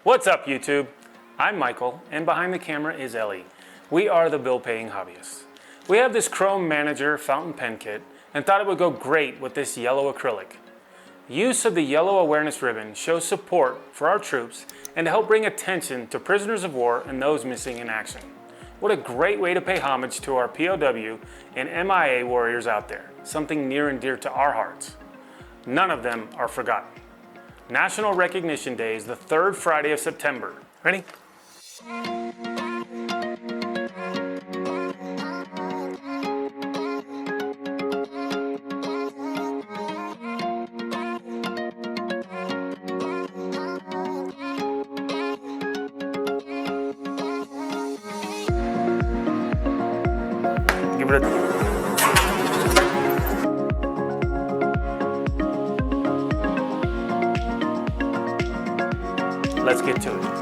What's up, YouTube? I'm Michael, and behind the camera is Ellie. We are the Bill Paying Hobbyists. We have this Chrome Manager fountain pen kit and thought it would go great with this yellow acrylic. Use of the yellow awareness ribbon shows support for our troops and to help bring attention to prisoners of war and those missing in action. What a great way to pay homage to our POW and MIA warriors out there, something near and dear to our hearts. None of them are forgotten. National Recognition Day is the third Friday of September. Ready? Give it a... Let's get to it.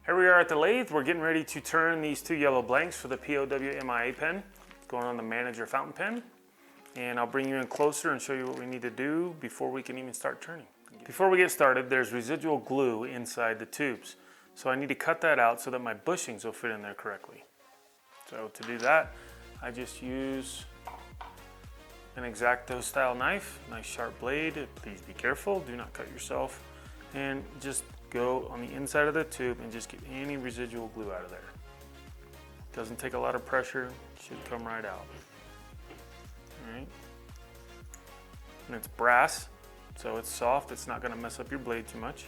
Here we are at the lathe. We're getting ready to turn these two yellow blanks for the POW MIA pen, going on the Manager fountain pen. And I'll bring you in closer and show you what we need to do before we can even start turning. Before we get started, there's residual glue inside the tubes. So I need to cut that out so that my bushings will fit in there correctly. So to do that, I just use an X-Acto style knife, nice sharp blade. Please be careful, do not cut yourself. And just go on the inside of the tube and just get any residual glue out of there. Doesn't take a lot of pressure, should come right out. All right. And it's brass, so it's soft. It's not going to mess up your blade too much.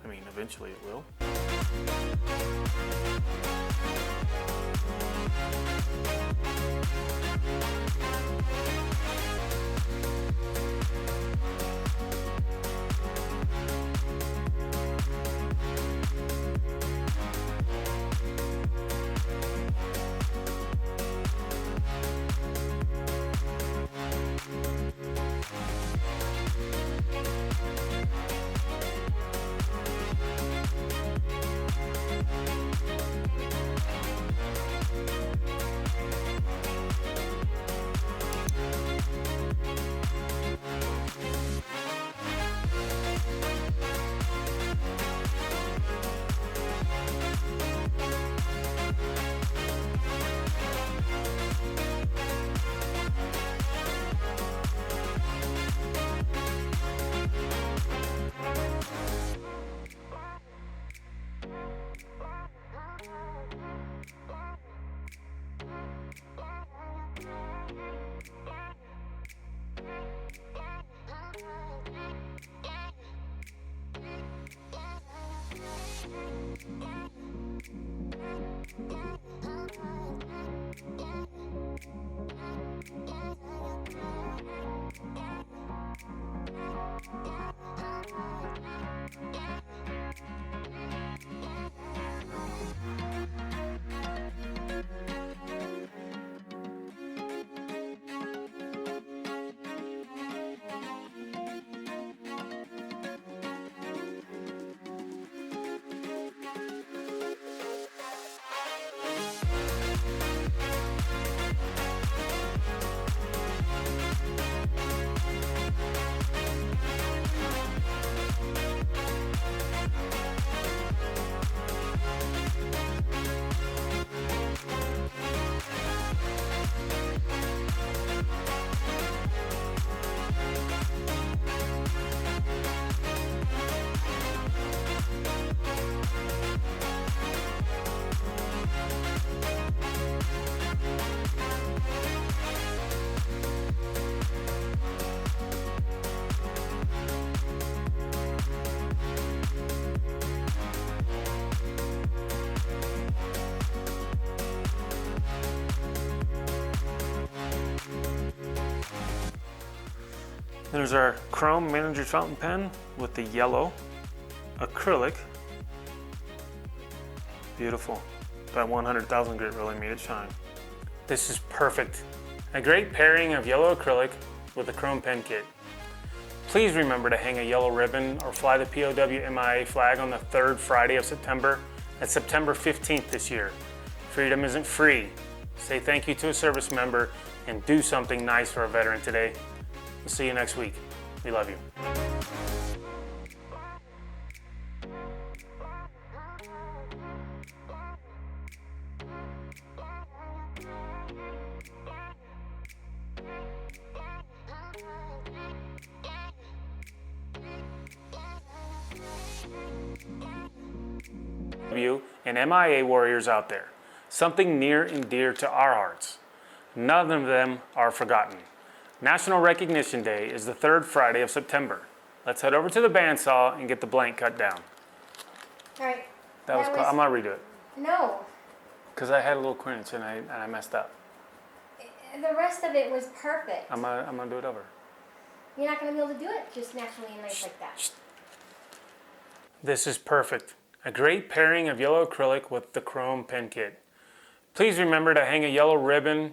I mean, eventually it will. There's our chrome manager fountain pen with the yellow acrylic. Beautiful. That 100,000 grit really made it shine. This is perfect. A great pairing of yellow acrylic with the chrome pen kit. Please remember to hang a yellow ribbon or fly the POW MIA flag on the third Friday of September. That's September 15th this year. Freedom isn't free. Say thank you to a service member and do something nice for a veteran today. We'll see you next week. We love you. And MIA warriors out there, something near and dear to our hearts. None of them are forgotten. National Recognition Day is the third Friday of September. Let's head over to the bandsaw and get the blank cut down. All right. I'm gonna redo it. No. Because I had a little quinch and I messed up. The rest of it was perfect. I'm gonna do it over. You're not gonna be able to do it just naturally and nice like that. This is perfect. A great pairing of yellow acrylic with the chrome pen kit. Please remember to hang a yellow ribbon